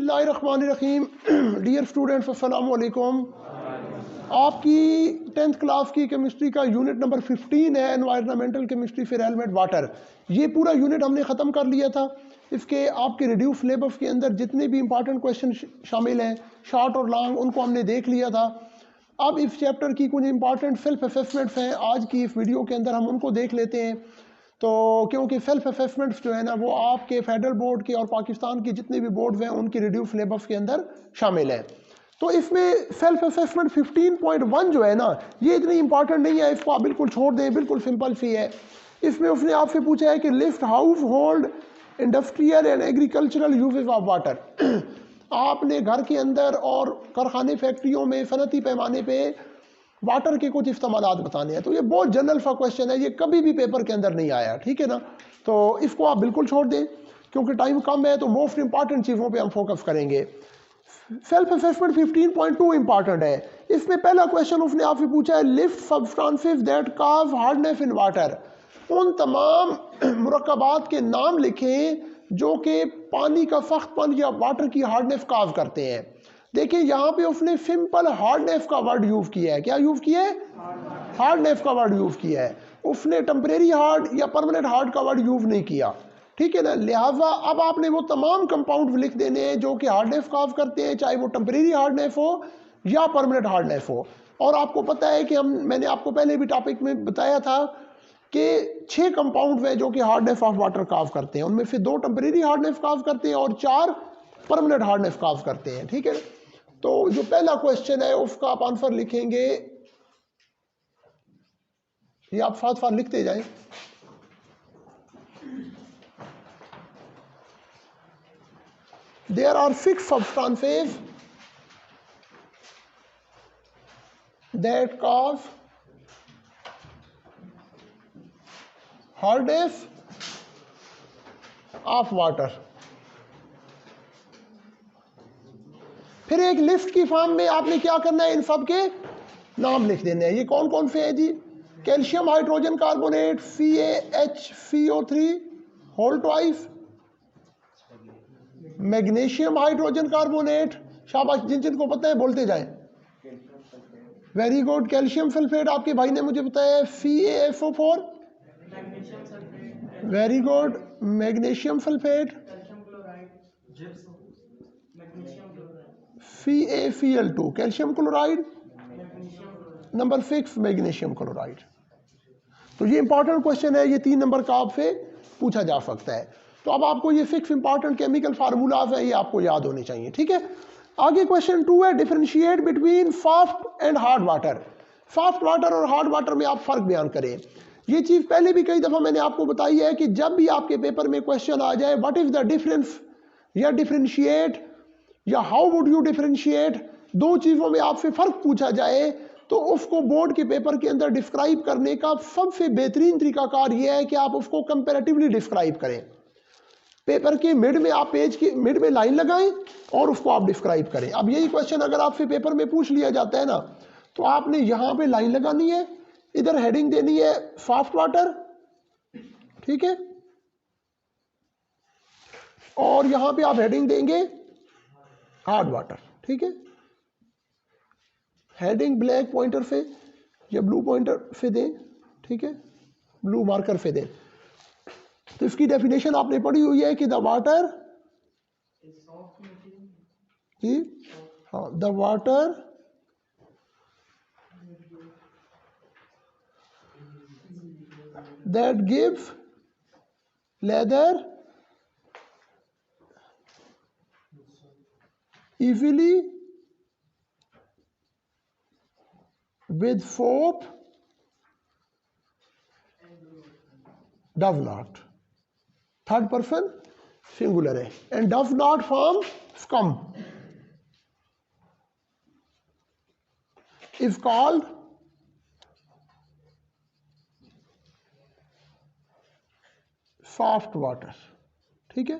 बिस्मिल्लाहिर्रहमानिर्रहीम। Dear students, अस्सलाम वालेकुम। आपकी 10th क्लास की केमिस्ट्री का यूनिट नंबर 15 है, environmental chemistry for element water. ये पूरा यूनिट हमने ख़त्म कर लिया था। इसके आपके रिड्यूस सिलेबस के अंदर जितने भी इंपॉर्टेंट क्वेश्चन शामिल हैं, शॉर्ट और लॉन्ग, उनको हमने देख लिया था। अब इस चैप्टर की कुछ इंपॉर्टेंट सेल्फ असेसमेंट्स हैं, आज की इस वीडियो के अंदर हम उनको देख लेते हैं। तो क्योंकि सेल्फ असेसमेंट्स जो है ना, वो आपके फेडरल बोर्ड के और पाकिस्तान की जितने भी बोर्ड हैं उनकी रिड्यूस सिलेबस के अंदर शामिल है। तो इसमें सेल्फ असेसमेंट 15.1 जो है ना, ये इतनी इंपॉर्टेंट नहीं है, इसको आप बिल्कुल छोड़ दें, बिल्कुल सिंपल सी है। इसमें उसने आपसे पूछा है कि list house hold industrial and agricultural uses of water. आपने घर के अंदर और कारखाने फैक्ट्रियों में सनती पैमाने पे वाटर के कुछ इस्तेमालात बताने हैं। तो ये बहुत जनरल सा क्वेश्चन है, ये कभी भी पेपर के अंदर नहीं आया, ठीक है ना। तो इसको आप बिल्कुल छोड़ दें, क्योंकि टाइम कम है, तो मोस्ट इंपॉर्टेंट चीज़ों पे हम फोकस करेंगे। सेल्फ असेसमेंट 15.2 इंपॉर्टेंट है। इसमें पहला क्वेश्चन उसने आपसे पूछा है, list substances that cause hardness in water. उन तमाम मुरक्कबात के नाम लिखें जो कि पानी का सख्तपन या वाटर की हार्डनेस कॉज करते हैं। देखिए यहाँ पे उसने सिंपल हार्डनेस का वर्ड यूज किया है। क्या यूज किया है? हार्डनेस का वर्ड यूज किया है। उसने टेम्परेरी हार्ड या परमानेंट हार्ड का वर्ड यूज नहीं किया, ठीक है ना। लिहाजा अब आपने वो तमाम कंपाउंड लिख देने हैं जो कि हार्डनेस कॉज करते हैं, चाहे वो टेम्परेरी हार्डनेस हो या परमानेंट हार्डनेस हो। और आपको पता है कि मैंने आपको पहले भी टॉपिक में बताया था कि 6 कंपाउंड हैं जो कि हार्डनेस ऑफ वाटर कॉज करते हैं। उनमें से 2 टेम्परेरी हार्डनेस कॉज करते हैं और 4 परमानेंट हार्डनेस कॉज करते हैं, ठीक है। तो जो पहला क्वेश्चन है उसका आप आंसर लिखेंगे, ये आप साथ साथ लिखते जाएं। There are 6 substances that cause hardness of water। फिर एक लिस्ट की फॉर्म में आपने क्या करना है, इन सब के नाम लिख देने हैं। ये कौन कौन से हैं जी? Calcium hydrogen carbonate CaHCO3 whole twice, magnesium hydrogen carbonate, शाबाश, जिन जिनको पता है बोलते जाएं। Very good. कैल्शियम सल्फेट आपके भाई ने मुझे बताया CaSO4, very good. Magnesium sulphate CaCl2, calcium chloride. Number 6 magnesium chloride. तो ये इंपॉर्टेंट क्वेश्चन है, ये 3 नंबर का आपसे पूछा जा सकता है। तो अब आपको ये 6 इंपॉर्टेंट केमिकल फार्मूलाज हैं, ये आपको याद होने चाहिए, ठीक है। आगे क्वेश्चन 2 है, differentiate between soft and hard water. Soft water और हार्ड वाटर में आप फर्क बयान करें। ये चीज़ पहले भी कई दफ़ा मैंने आपको बताई है कि जब भी आपके पेपर में क्वेश्चन आ जाए व्हाट इज द डिफरेंस या डिफरेंशिएट या हाउ वुड यू डिफरेंशिएट, 2 चीज़ों में आपसे फ़र्क पूछा जाए तो उसको बोर्ड के पेपर के अंदर डिस्क्राइब करने का सबसे बेहतरीन तरीकाकार यह है कि आप उसको कंपैरेटिवली डिस्क्राइब करें। पेपर के मिड में आप पेज की मिड में लाइन लगाएं और उसको आप डिस्क्राइब करें। अब यही क्वेश्चन अगर आपसे पेपर में पूछ लिया जाता है ना, तो आपने यहां पे लाइन लगानी है, इधर हेडिंग देनी है सॉफ्ट वाटर, ठीक है, और यहां पे आप हेडिंग देंगे हार्ड वाटर, ठीक है। हेडिंग ब्लैक पॉइंटर से या ब्लू पॉइंटर से दें, ठीक है, ब्लू मार्कर से दें। तो इसकी डेफिनेशन आपने पढ़ी हुई है कि द वाटर, जी हाँ, the water that gives lather easily with soap does not, third person singular है, and does not form scum is called soft water, ठीक है।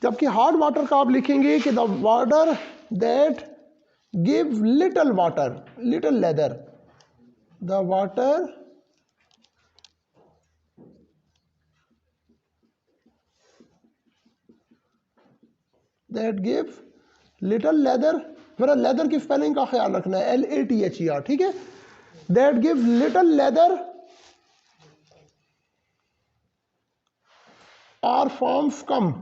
जबकि हार्ड वाटर का आप लिखेंगे कि the water that give little water, little lather, the water that give little lather, मेरा lather की स्पेलिंग का ख्याल रखना है, LATHER, ठीक है। That give little lather are forms scum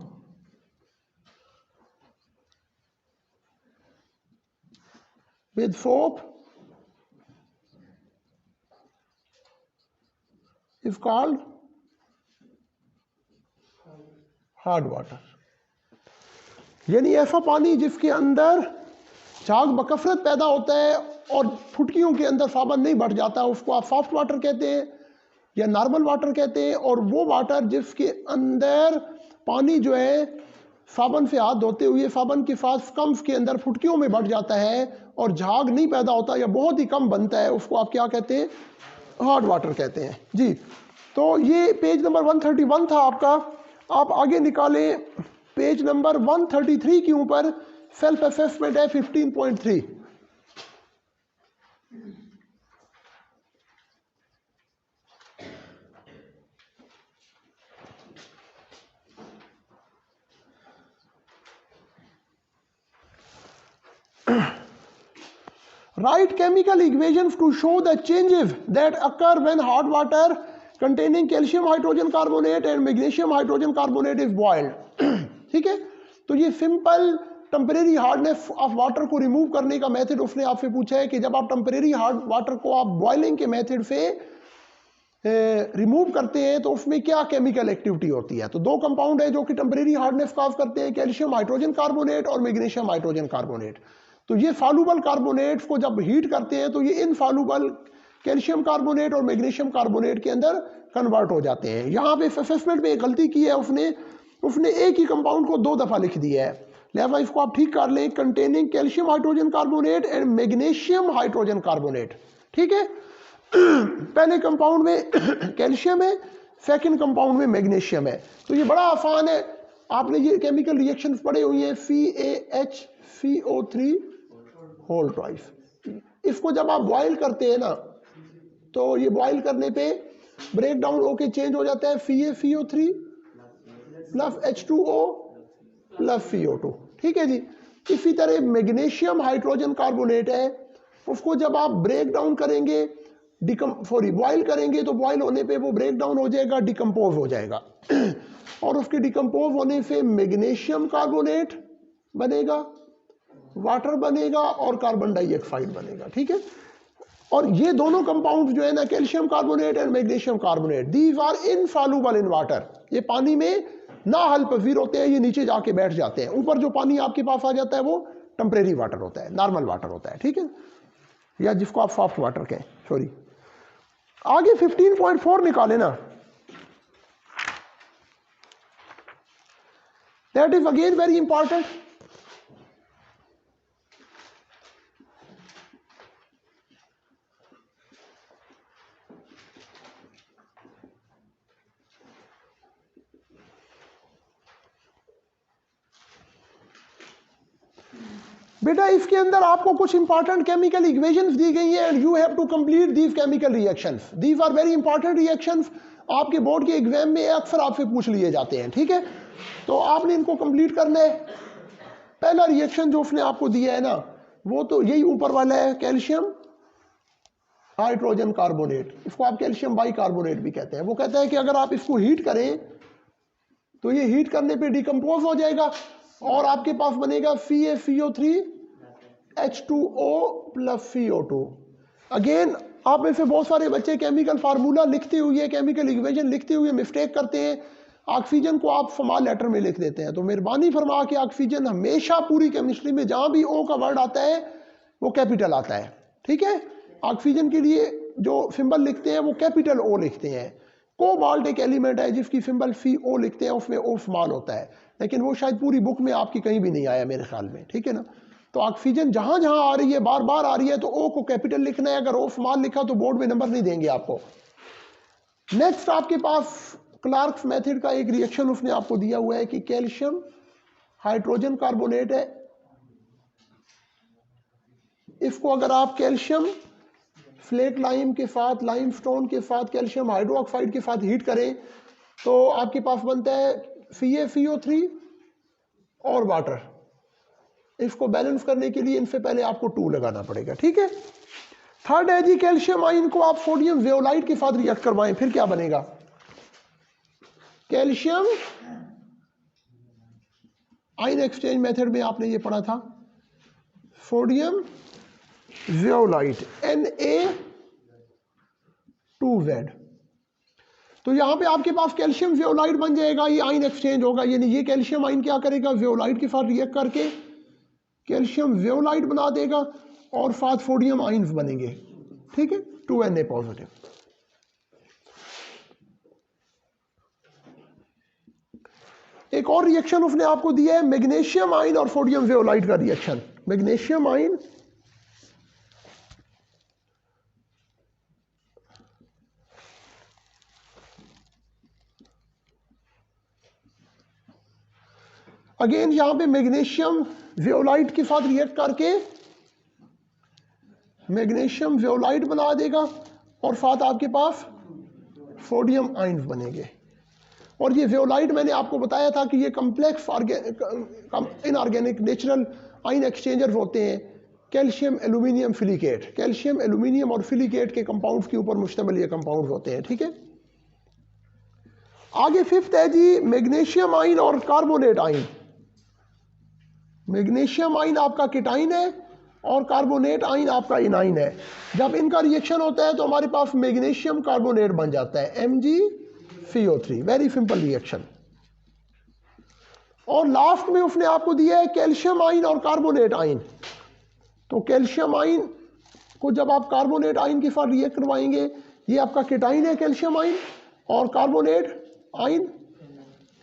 with soap is called hard water. यानी ऐसा पानी जिसके अंदर झाग बकसरत पैदा होता है और फुटकियों के अंदर साबन नहीं बढ़ जाता, उसको आप सॉफ्ट वाटर कहते हैं या नॉर्मल वाटर कहते हैं। और वो वाटर जिसके अंदर पानी जो है साबन से हाथ धोते हुए साबन के साथ स्कम्स के अंदर फुटकियों में बढ़ जाता है और झाग नहीं पैदा होता या बहुत ही कम बनता है, उसको आप क्या कहते हैं? हार्ड वाटर कहते हैं जी। तो ये पेज नंबर 131 था आपका। आप आगे निकालें पेज नंबर 133 के ऊपर सेल्फ असेसमेंट है 15.3। Write chemical equations to show the changes that occur when hot water containing calcium hydrogen carbonate and magnesium hydrogen carbonate is boiled। ठीक है, तो ये simple temporary hardness of water को remove करने का मेथड उसने आपसे पूछा है कि जब आप टेम्परेरी हार्ड वाटर को आप बॉइलिंग के मेथड से रिमूव करते हैं तो उसमें क्या केमिकल एक्टिविटी होती है। तो दो कंपाउंड है जो कि टेम्परेरी हार्डनेस कॉज करते हैं, कैल्शियम हाइड्रोजन कार्बोनेट और मैग्नीशियम हाइड्रोजन कार्बोनेट। तो ये सॉल्युबल कार्बोनेट्स को जब हीट करते हैं तो ये इनसॉल्युबल कैल्शियम कार्बोनेट और मैग्नीशियम कार्बोनेट के अंदर कन्वर्ट हो जाते हैं। यहाँ पे असेसमेंट में एक गलती की है उसने एक ही कंपाउंड को दो दफा लिख दिया है, लिहाजा इसको आप ठीक कर लें, containing calcium hydrogen carbonate and magnesium hydrogen carbonate. ठीक है, पहले कंपाउंड में कैल्शियम है, सेकंड कंपाउंड में मैग्नीशियम है। तो ये बड़ा आसान है, आपने ये केमिकल रिएक्शंस पढ़े हुई हैं, CaHCO3 होल ट्वाइस। इसको जब आप बॉयल करते हैं ना तो ये बॉयल करने पे ब्रेक डाउन होके चेंज हो जाता है CaCO3 plus H2O plus CO2। ठीक है जी। इसी तरह मैग्नीशियम हाइड्रोजन कार्बोनेट है, उसको जब आप ब्रेक डाउन करेंगे बॉयल करेंगे तो बॉयल होने पे वो ब्रेक डाउन हो जाएगा, डिकम्पोज हो जाएगा और उसके डिकम्पोज होने से मैग्नीशियम कार्बोनेट बनेगा, वाटर बनेगा और कार्बन डाइऑक्साइड बनेगा। ठीक है, और ये दोनों कंपाउंड जो है ना, calcium carbonate and magnesium carbonate, these are insoluble in water. ये पानी में ना हल पजीर होते हैं, ये नीचे जाके बैठ जाते हैं। ऊपर जो पानी आपके पास आ जाता है वो टेम्परेरी वाटर होता है, नॉर्मल वाटर होता है। ठीक है, या जिसको आप सॉफ्ट वाटर कहें, सॉरी। आगे 15.4 निकाले ना, that is again very important. बेटा इसके अंदर आपको कुछ इंपॉर्टेंट केमिकल इक्वेशंस दी गई हैं and you have to complete these chemical reactions. These are very important reactions, आपके बोर्ड के एग्जाम में अक्सर आपसे पूछ लिए जाते हैं। ठीक है, तो आपने इनको कंप्लीट करना है। पहला रिएक्शन जो उसने आपको दिया है ना, वो तो यही ऊपर वाला है, कैल्शियम हाइड्रोजन कार्बोनेट। इसको आप कैल्शियम बाइकार्बोनेट भी कहते हैं। वो कहता है कि अगर आप इसको हीट करें तो ये हीट करने पे डिकम्पोज हो जाएगा और आपके पास बनेगा CaCO3 H2O plus CO2। Again आप में से बहुत सारे बच्चे केमिकल फार्मूला लिखते हुए, केमिकल इक्वेशन लिखते हुए मिस्टेक करते हैं। ऑक्सीजन को आप स्मॉल लेटर में लिख देते हैं, तो मेहरबानी फरमा के ऑक्सीजन हमेशा पूरी केमिस्ट्री में जहां भी O का वर्ड आता है वो कैपिटल आता है। ठीक है, ऑक्सीजन के लिए जो सिंबल लिखते हैं वो कैपिटल O लिखते हैं। कोबाल्ट एक एलिमेंट है जिसकी सिंबल CO लिखते हैं, उसमें O स्मॉल होता है, लेकिन वो शायद पूरी बुक में आपकी कहीं भी नहीं आया मेरे ख्याल में। ठीक है ना, तो ऑक्सीजन जहां जहां आ रही है, बार बार आ रही है, तो O को कैपिटल लिखना है। अगर O स्मॉल लिखा तो बोर्ड में नंबर नहीं देंगे आपको। नेक्स्ट आपके पास क्लार्क्स मेथड का एक रिएक्शन उसने आपको दिया हुआ है कि कैल्शियम हाइड्रोजन कार्बोनेट है, इसको अगर आप कैल्शियम फ्लेट लाइम के साथ, लाइम स्टोन के साथ, कैल्शियम हाइड्रोक्साइड के साथ हीट करें तो आपके पास बनता है CaCO3 और वाटर। इसको बैलेंस करने के लिए इनसे पहले आपको 2 लगाना पड़ेगा, ठीक है। थर्ड है जी, कैल्शियम आयन को आप सोडियम वेओलाइट के साथ रिएक्ट करवाएं, फिर क्या बनेगा? कैल्शियम आयन एक्सचेंज मेथड में आपने ये पढ़ा था, सोडियम वेओलाइट Na2Z। तो यहां पे आपके पास कैल्शियम वेओलाइट बन जाएगा, ये आयन एक्सचेंज होगा, यानी ये कैल्शियम आयन क्या करेगा, वेओलाइट के साथ रिएक्ट करके कैल्शियम वेओलाइट बना देगा और साथ सोडियम आयन्स बनेंगे, ठीक है, 2Na पॉजिटिव। एक और रिएक्शन उसने आपको दिया है, मैग्नीशियम आयन और सोडियम वेओलाइट का रिएक्शन। मैग्नीशियम आयन अगेन यहां पे मैग्नीशियम वेओलाइट के साथ रिएक्ट करके मैग्नीशियम वेओलाइट बना देगा और साथ आपके पास सोडियम आयन्स बनेंगे। और ये वेओलाइट मैंने आपको बताया था कि ये complex inorganic natural ion exchanger होते हैं। Calcium aluminium silicate, calcium aluminium और सिलिकेट के कंपाउंड्स के ऊपर मुश्तमिल ये कंपाउंड होते हैं, ठीक है। आगे फिफ्थ है जी, मैग्नीशियम आयन और कार्बोनेट आयन। मैग्नीशियम आयन आपका कीटाइन है और कार्बोनेट आयन आपका इनाइन है। जब इनका रिएक्शन होता है तो हमारे पास मैग्नीशियम कार्बोनेट बन जाता है, MgCO3। Very simple reaction. और लास्ट में उसने आपको दिया है कैल्शियम आयन और कार्बोनेट आयन। तो कैल्शियम आयन को जब आप कार्बोनेट आयन के साथ रिएक्ट करवाएंगे, ये आपका कीटाइन है कैल्शियम आयन, और कार्बोनेट आयन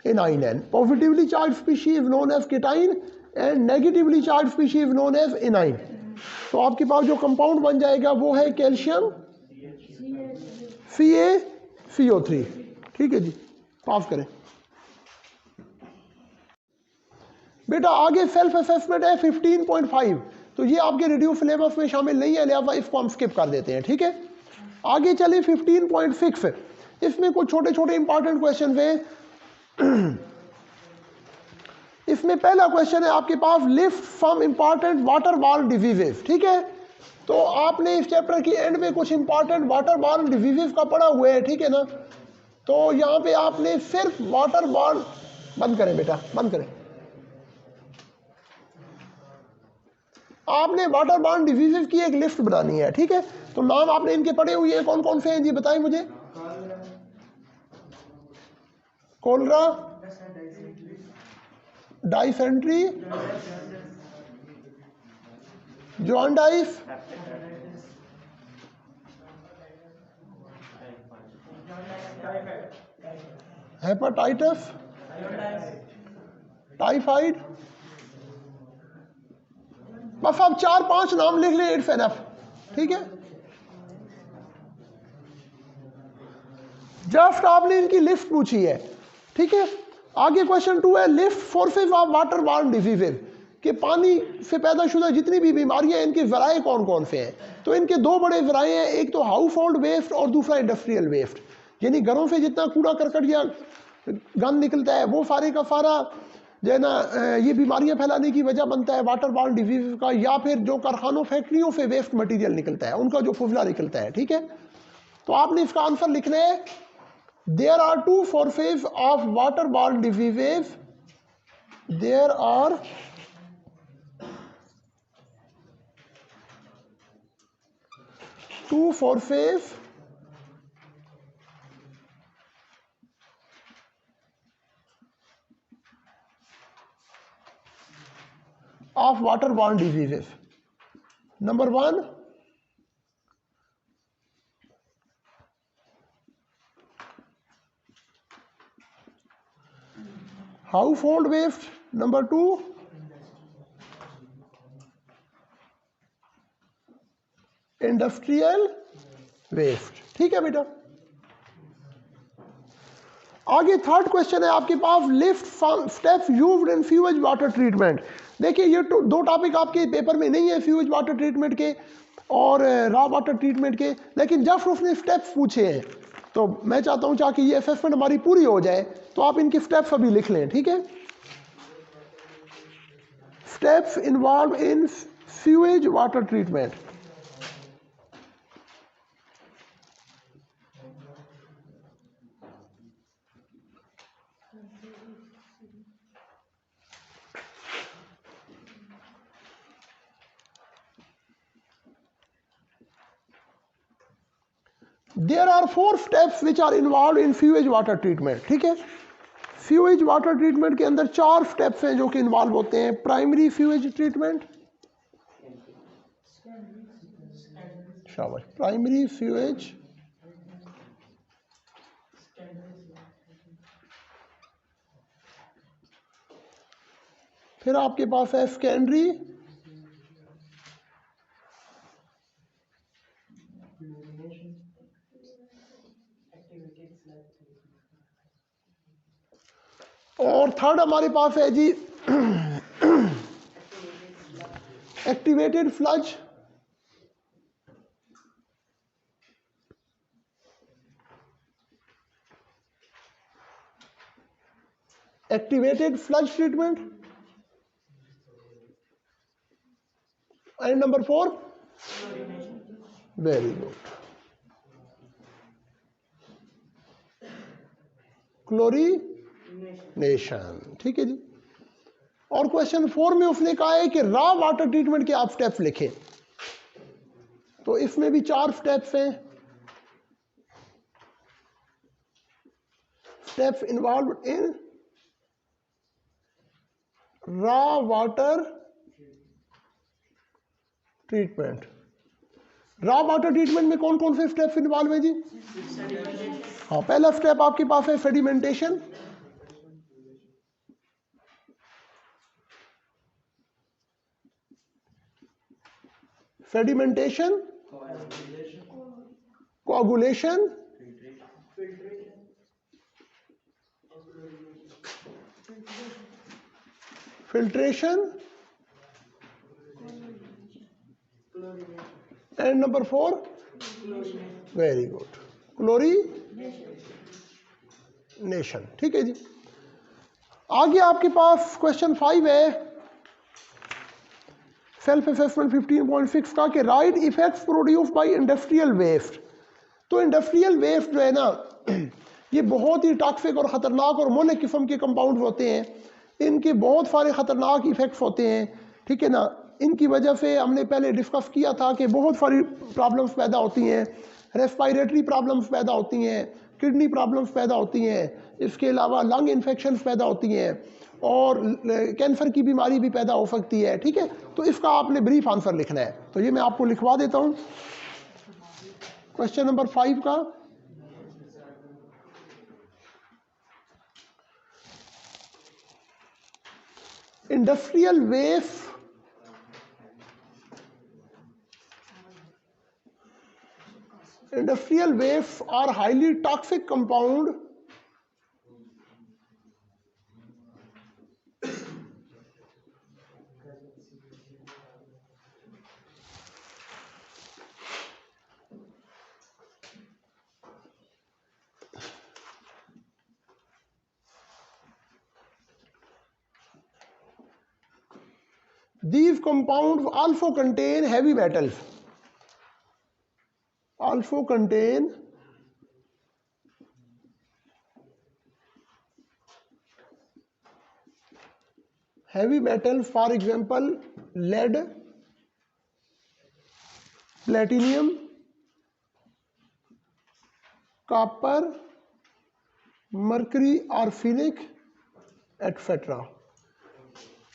इनाइन है। Positively charged species known as cation and negatively charged species known as anion. तो आपके पास जो कंपाउंड बन जाएगा वो है कैल्शियम CaCO3, ठीक है जी, पास करें बेटा। आगे सेल्फ असेसमेंट है 15.5, तो ये आपके रिड्यूस सिलेबस में शामिल नहीं है, लिहाजा इसको हम स्किप कर देते हैं, ठीक है। आगे चले 15.6, इसमें कुछ छोटे छोटे इंपॉर्टेंट क्वेश्चन है। इसमें पहला क्वेश्चन है आपके पास, list some important water borne diseases, ठीक है। तो आपने इस चैप्टर की एंड में कुछ इंपॉर्टेंट वाटर बॉर्न डिजीजेस का पढ़ा हुआ है, ठीक है ना। तो यहां पे आपने सिर्फ वाटर बॉर्न, बंद करें बेटा, बंद करें, आपने वाटर बॉर्न डिजीजेस की एक लिस्ट बनानी है, ठीक है। तो नाम आपने इनके पढ़े हुए हैं, कौन कौन से हैं जी, बताएं मुझे। Cholera, dysentery, jaundice, hepatitis, typhoid. बस आप 4-5 नाम लिख लें, इट्स एनफ, ठीक है। जस्ट आपने इनकी लिस्ट पूछी है, ठीक है। आगे क्वेश्चन 2 है, list sources of waterborne diseases, कि पानी से पैदाशुदा जितनी भी बीमारियां हैं इनके जराए कौन कौन से हैं। तो इनके दो बड़े जराए हैं, एक तो हाउस होल्ड वेस्ट और दूसरा इंडस्ट्रियल वेस्ट, यानी घरों से जितना कूड़ा करकट या गंद निकलता है वो सारे का सारा जो है ना ये बीमारियां फैलाने की वजह बनता है वाटर बॉर्न डिजीज का। या फिर जो कारखानों फैक्ट्रियों से वेस्ट मटेरियल निकलता है उनका जो फुजला निकलता है, ठीक है। तो आपने इसका आंसर लिखना है, there are 2 sources of waterborne diseases, there are 2 sources of waterborne diseases. Number 1, household waste. Number 2, industrial waste, ठीक है बेटा। आगे थर्ड क्वेश्चन है आपके पास, list steps used in sewage water treatment. देखिए ये दो टॉपिक आपके पेपर में नहीं है, सीवेज वाटर ट्रीटमेंट के और रॉ वाटर ट्रीटमेंट के, लेकिन जब उसने स्टेप्स पूछे हैं तो मैं चाहता हूं कि ये असेसमेंट हमारी पूरी हो जाए तो आप इनके स्टेप्स अभी लिख लें, ठीक है। steps involved in sewage water treatment. There are 4 steps which are involved in sewage water treatment. ठीक है, सीवेज वाटर ट्रीटमेंट के अंदर 4 स्टेप्स हैं जो कि इन्वॉल्व होते हैं. प्राइमरी सीवेज ट्रीटमेंट, शाबाश, प्राइमरी सीवेज, फिर आपके पास है सेकेंडरी, और थर्ड हमारे पास है जी activated sludge. Activated sludge treatment. And number 4, very good, chlorination. ठीक है जी. और क्वेश्चन 4 में उसने कहा है कि रॉ वाटर ट्रीटमेंट के आप स्टेप्स लिखें. तो इसमें भी 4 स्टेप्स हैं. Steps involve in raw water treatment. Raw water treatment में कौन कौन से स्टेप्स इन्वॉल्व है जी? हाँ, पहला स्टेप आपके पास है sedimentation. Sedimentation, coagulation, filtration, and number 4, very good, chlorination. ठीक है जी. आगे आपके पास क्वेश्चन 5 है सेल्फ असेसमेंट 15.6 का, कि write effects produce by industrial waste. तो इंडस्ट्रियल वेस्ट जो है ना, ये बहुत ही टॉक्सिक और ख़तरनाक और मोलिक किस्म के कंपाउंड होते हैं. इनके बहुत सारे ख़तरनाक इफेक्ट्स होते हैं. ठीक है ना. इनकी वजह से हमने पहले डिस्कस किया था कि बहुत सारी प्रॉब्लम्स पैदा होती हैं. रेस्पिरेटरी प्रॉब्लम्स पैदा होती हैं, किडनी प्रॉब्लम्स पैदा होती हैं, इसके अलावा लंग इन्फेक्शंस पैदा होती हैं, और कैंसर की बीमारी भी पैदा हो सकती है. ठीक है. तो इसका आपने ब्रीफ आंसर लिखना है. तो ये मैं आपको लिखवा देता हूँ. क्वेश्चन नंबर 5 का, industrial waste are highly toxic compound these compounds also contain heavy metals. Also contain heavy metals, for example lead, platinum, copper, mercury, arsenic, etc.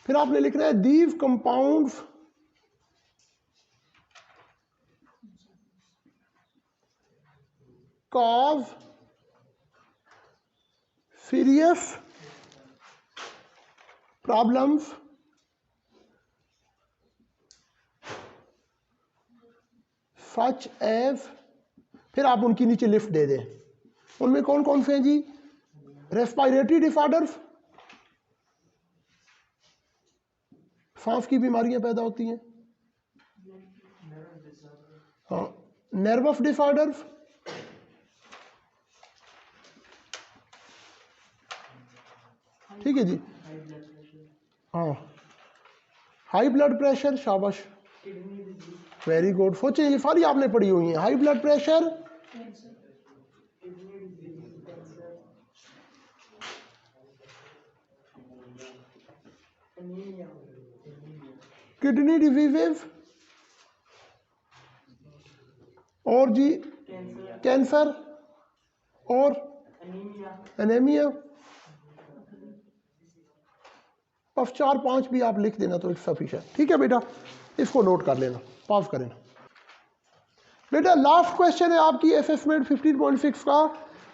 फिर आपने लिखना है these compounds cause serious problems such as, फिर आप उनकी नीचे list दे दें. उनमें कौन कौन से हैं जी? रेस्पिरेटरी डिसऑर्डर्स, सांस की बीमारियां पैदा होती हैं. हाँ, नर्वस डिसऑर्डर्स, ठीक है जी. हाँ, हाई ब्लड प्रेशर, शाबाश, वेरी गुड। सोचिए ये सारी आपने पढ़ी हुई है। High blood pressure, kidney diseases, और जी कैंसर, और एनीमिया। बस 4-5 भी आप लिख देना तो इट्स सफिशिएंट। ठीक है बेटा, इसको नोट कर लेना, पॉज करें। बेटा लास्ट क्वेश्चन है आपकी असेसमेंट 15.6 का।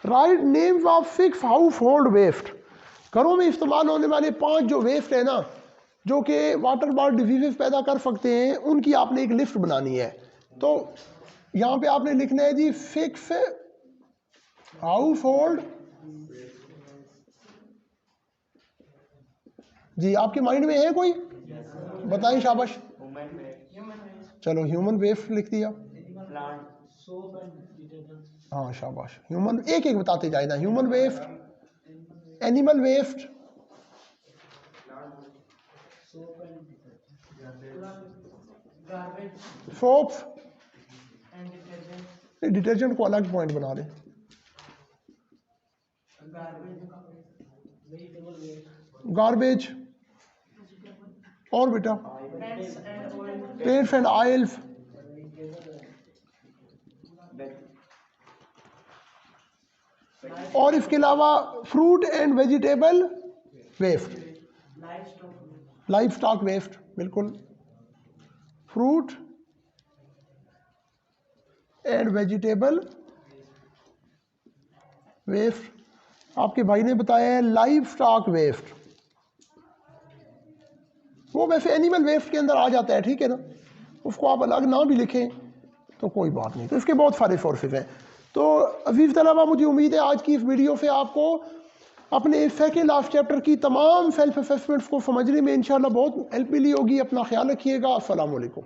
Write names of 6 household waste. घरों में इस्तेमाल होने वाले 5 जो वेस्ट है ना, जो कि वाटर बॉर्न डिजीजेस पैदा कर सकते हैं, उनकी आपने एक लिस्ट बनानी है। तो यहाँ पे आपने लिखना है जी 6 हाउस होल्ड। जी आपके माइंड में है कोई? बताएं, शाबाश। चलो ह्यूमन वेस्ट लिख दिया। हाँ शाबाश, ह्यूमन, एक एक बताते जाए ना। Human waste, animal waste, soaps, detergent को अलग पॉइंट बना दें। गार्बेज, और बेटा पेंट्स एंड ऑयल्स, और इसके अलावा fruit and vegetable waste, life stock waste, बिल्कुल, फ्रूट एंड वेजिटेबल वेस्ट। आपके भाई ने बताया है लाइफ स्टॉक वेस्ट, वो वैसे एनिमल वेस्ट के अंदर आ जाता है, ठीक है ना, उसको आप अलग ना भी लिखें तो कोई बात नहीं। तो इसके बहुत सारे सोर्सेज हैं। तो अजीज तलबा, मुझे उम्मीद है आज की इस वीडियो से आपको अपने सेकेंड लास्ट चैप्टर की तमाम सेल्फ असेसमेंट्स को समझने में इंशाल्लाह बहुत हेल्प मिली होगी। अपना ख्याल रखिएगा। अस्सलाम वालेकुम।